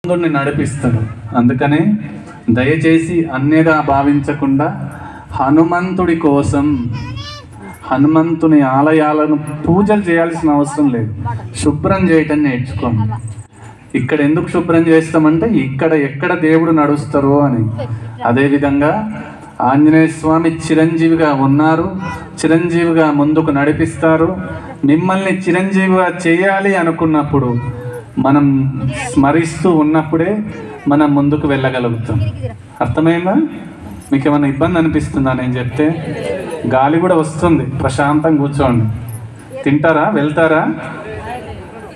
హనుమంతుడిని నడిపిస్తాడు. అందుకనే దయచేసి అన్యగా భావించకుండా హనుమంతుడి కోసం హనుమంతుని ఆలయాలను పూజలు చేయాల్సిన అవసరం లేదు, శుభ్రం చేయటం నేర్చుకోండి. ఇక్కడ ఎందుకు శుభ్రం చేస్తామంటే ఇక్కడ ఎక్కడ దేవుడు నడుస్తారో అని. అదేవిధంగా ఆంజనేయ స్వామి చిరంజీవిగా ఉన్నారు, చిరంజీవిగా ముందుకు నడిపిస్తారు. మిమ్మల్ని చిరంజీవిగా చేయాలి అనుకున్నప్పుడు మనం స్మరిస్తూ ఉన్నప్పుడే మనం ముందుకు వెళ్ళగలుగుతాం. అర్థమైందా? మీకు ఏమైనా ఇబ్బంది అనిపిస్తుందా నేను చెప్తే? గాలి కూడా వస్తుంది, ప్రశాంతంగా కూర్చోండి. తింటారా, వెళ్తారా?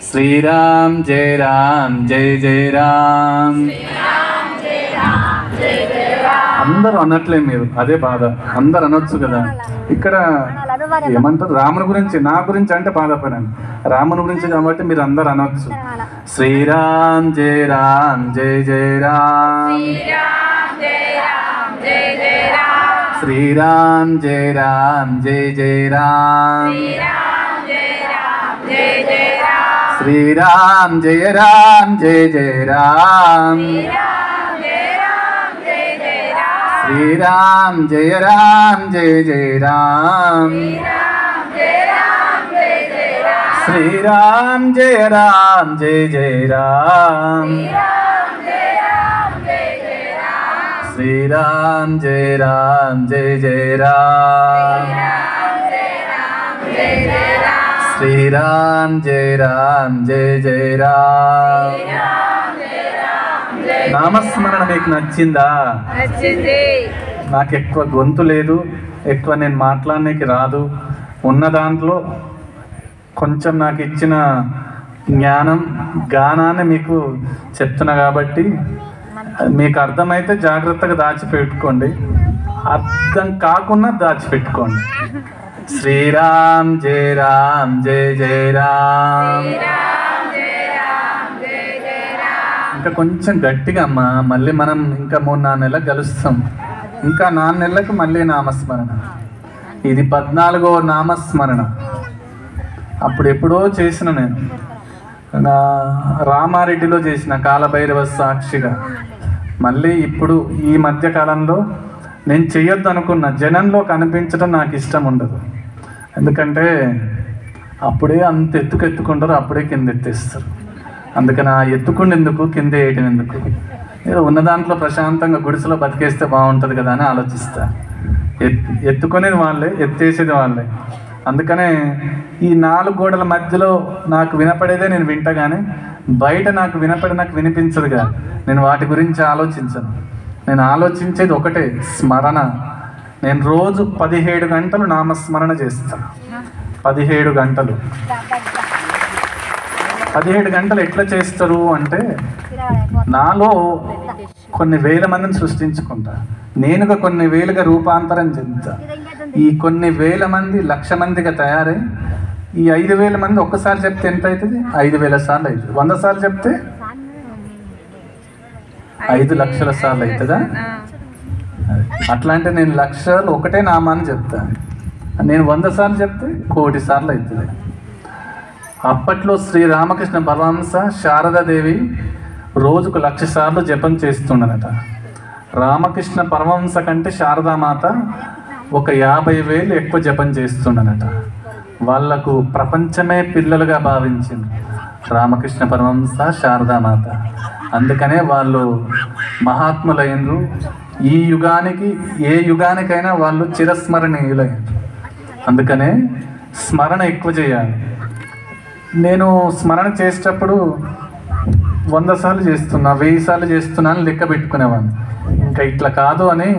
శ్రీరామ్ జయ రామ్ జయ జయ రామ్. అందరూ అనట్లే, మీరు అదే బాధ. అందరు అనొచ్చు కదా. ఇక్కడ ఏమంటారు, రాముని గురించి నా గురించి అంటే బాధపడాను, రాముని గురించి కాబట్టి మీరు అందరు అనొచ్చు. శ్రీరామ్ జయ రామ్ జయ జయ రామ్, శ్రీరామ్ జయ రామ్ జయ జయ రామ్, శ్రీరామ్ జయ రామ్ జయ జయ రామ్, శ్రీరామ్ జయ రామ్ జయ జయ రామ్, శ్రీరామ్ జయ రామ్ జయ జయ రామ్, శ్రీరామ్ జయ రామ్ జయ జయ రామ్, శ్రీరామ్ జయ రామ్ జయ జయ రామ్. నామస్మరణ మీకు నచ్చిందా? నాకు ఎక్కువ గొంతు లేదు, ఎక్కువ నేను మాట్లాడడానికి రాదు. ఉన్న దాంట్లో కొంచెం నాకు ఇచ్చిన జ్ఞానం గానాన్ని మీకు చెప్తున్నా కాబట్టి మీకు అర్థమైతే జాగ్రత్తగా దాచిపెట్టుకోండి, అర్థం కాకుండా దాచిపెట్టుకోండి. శ్రీరామ్ జయ రామ్ జయ జయ రామ్. ఇంకా కొంచెం గట్టిగా అమ్మా, మళ్ళీ మనం ఇంకా 3-4 నెలలకు కలుస్తాం. ఇంకా 4 నెలలకు మళ్ళీ నామస్మరణ. ఇది 14వ నామస్మరణ. అప్పుడు ఎప్పుడో చేసిన నేను రామారెడ్డిలో చేసిన కాలభైరవ సాక్షిగా. మళ్ళీ ఇప్పుడు ఈ మధ్య కాలంలో నేను చెయ్యొద్దు అనుకున్న జనంలో కనిపించడం నాకు ఇష్టం ఉండదు. ఎందుకంటే అప్పుడే అంత ఎత్తుకుంటారు, అప్పుడే కింద ఎత్తేస్తారు. అందుకని ఆ ఎత్తుకుండేందుకు, కింద వేయటం ఎందుకు? ఏదో ఉన్న దాంట్లో ప్రశాంతంగా గుడిసెలో బతికేస్తే బాగుంటుంది కదా అని ఆలోచిస్తా. ఎత్తుకునేది వాళ్ళే, ఎత్తేసేది వాళ్ళే. అందుకనే ఈ 4 గోడల మధ్యలో నాకు వినపడేదే నేను వింటా, కానీ బయట నాకు వినిపించదు కదా. నేను వాటి గురించి ఆలోచించను. నేను ఆలోచించేది ఒకటే, స్మరణ. నేను రోజు 17 గంటలు నామస్మరణ చేస్తాను. 17 గంటలు. 17 గంటలు ఎట్లా చేస్తారు అంటే, నాలో కొన్ని వేల మందిని సృష్టించుకుంటా, నేనుగా కొన్ని వేలుగా రూపాంతరం చెందుతా. ఈ కొన్ని వేల మంది 1,00,000 మందిగా తయారై ఈ 5,000 మంది ఒక్కసారి చెప్తే ఎంత అవుతుంది? 5,000 సార్లు అవుతుంది. 100 సార్లు చెప్తే 5 లక్షల సార్లు అవుతుందా? అట్లా అంటే నేను 1,00,000 ఒకటే నామాన్ని చెప్తా. నేను 100 సార్లు చెప్తే 1,00,00,000 సార్లు అవుతుంది. అప్పట్లో శ్రీరామకృష్ణ పరమహంస శారదాదేవి రోజుకు 1,00,000 సార్లు జపం చేస్తుండనట. రామకృష్ణ పరమహంస కంటే శారదామాత ఒక 50,000 ఎక్కువ జపం చేస్తుండనట. వాళ్లకు ప్రపంచమే పిల్లలుగా భావించింది రామకృష్ణ పరమహంస, శారదామాత. అందుకనే వాళ్ళు మహాత్ములైనరు. ఈ యుగానికి, ఏ యుగానికైనా వాళ్ళు చిరస్మరణీయులైనరు. అందుకనే స్మరణ ఎక్కువ చేయాలి. నేను స్మరణ చేసేటప్పుడు 100 సార్లు చేస్తున్నా, 1000 సార్లు చేస్తున్నా అని లెక్క పెట్టుకునేవాడిని. ఇంకా ఇట్లా కాదు అని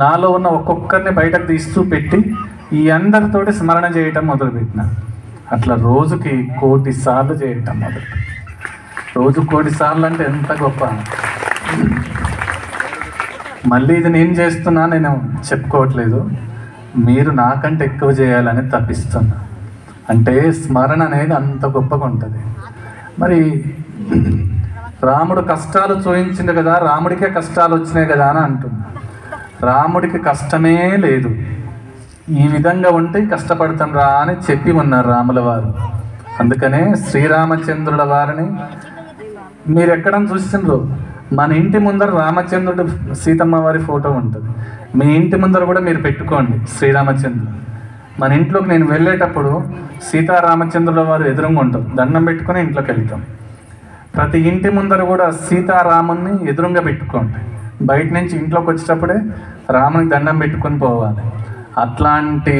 నాలో ఉన్న ఒక్కొక్కరిని బయటకు తీస్తూ పెట్టి ఈ అందరితోటి స్మరణ చేయటం మొదలుపెట్టిన. అట్లా రోజుకి 1,00,00,000 సార్లు చేయటం మొదలు. రోజు 1,00,00,000 సార్లు అంటే ఎంత గొప్ప. మళ్ళీ ఇది నేను చేస్తున్నా, నేను చెప్పుకోవట్లేదు, మీరు నాకంటే ఎక్కువ చేయాలని తప్పిస్తున్నా. అంటే స్మరణ అనేది అంత గొప్పగా ఉంటుంది. మరి రాముడు కష్టాలు చూయించింది కదా, రాముడికే కష్టాలు వచ్చినాయి కదా అని అంటుంది. రాముడికి కష్టమే లేదు. ఈ విధంగా ఉంటే కష్టపడతాం రా అని చెప్పి ఉన్నారు రాముల వారు. అందుకనే శ్రీరామచంద్రుల వారిని మీరు ఎక్కడ చూసిండ్రు, మన ఇంటి ముందర రామచంద్రుడు సీతమ్మ వారి ఫోటో ఉంటుంది. మీ ఇంటి ముందర కూడా మీరు పెట్టుకోండి శ్రీరామచంద్రుడు. మన ఇంట్లోకి నేను వెళ్ళేటప్పుడు సీతారామచంద్రుల వారు ఎదురుగా ఉంటారు, దండం పెట్టుకొని ఇంట్లోకి వెళ్తాం. ప్రతి ఇంటి ముందర కూడా సీతారాముని ఎదురుగా పెట్టుకోండి. బయట నుంచి ఇంట్లోకి వచ్చేటప్పుడే రామునికి దండం పెట్టుకొని పోవాలి. అట్లాంటి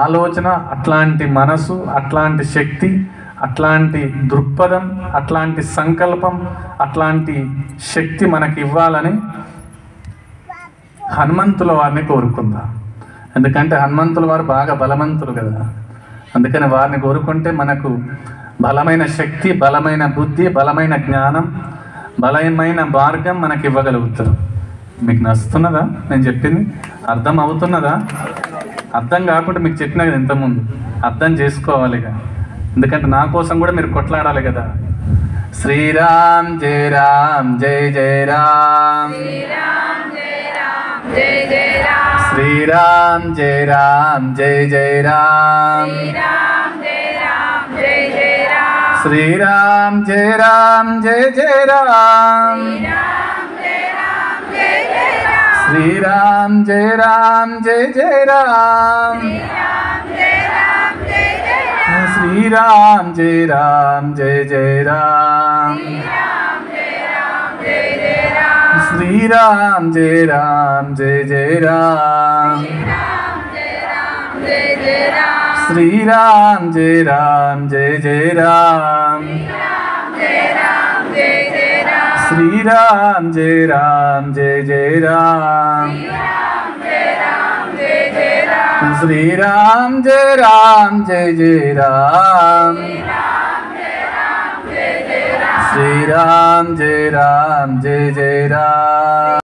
ఆలోచన, అట్లాంటి మనసు, అట్లాంటి శక్తి, అట్లాంటి దృక్పథం, అట్లాంటి సంకల్పం, అట్లాంటి శక్తి మనకి ఇవ్వాలని హనుమంతుల వారిని కోరుకుందాం. ఎందుకంటే హనుమంతుల వారు బాగా బలవంతులు కదా, అందుకని వారిని కోరుకుంటే మనకు బలమైన శక్తి, బలమైన బుద్ధి, బలమైన జ్ఞానం, బలమైన మార్గం మనకి ఇవ్వగలుగుతారు. మీకు నచ్చుతున్నదా నేను చెప్పింది? అర్థం అవుతున్నదా? అర్థం కాకుండా మీకు చెప్పినా కదా ఇంతకుముందు, అర్థం చేసుకోవాలిగా. ఎందుకంటే నా కోసం కూడా మీరు కొట్లాడాలి కదా. శ్రీరామ్ జయ రామ్ జయ జయ రామ్, శ్రీరామ్ జయ రామ్ జయ జయ రామ్, శ్రీరామ్ జయ రామ్ జయ జయ రామ్, శ్రీరామ్ జయ రామ్ జయ జయ రామ్, శ్రీరామ్ జయ రామ్ జయ జయ రామ్, శ్రీరామ్ జయ రామ్ జయ జయ రామ్, శ్రీరామ్ జయ రామ్ జయ జయ రామ్, శ్రీరామ్ జయ రామ్ జయ జయ రామ్, శ్రీరామ్ జయ రామ్ జయ జయ రామ్, శ్రీరామ్ జయ రామ్ జయ జయ రామ్.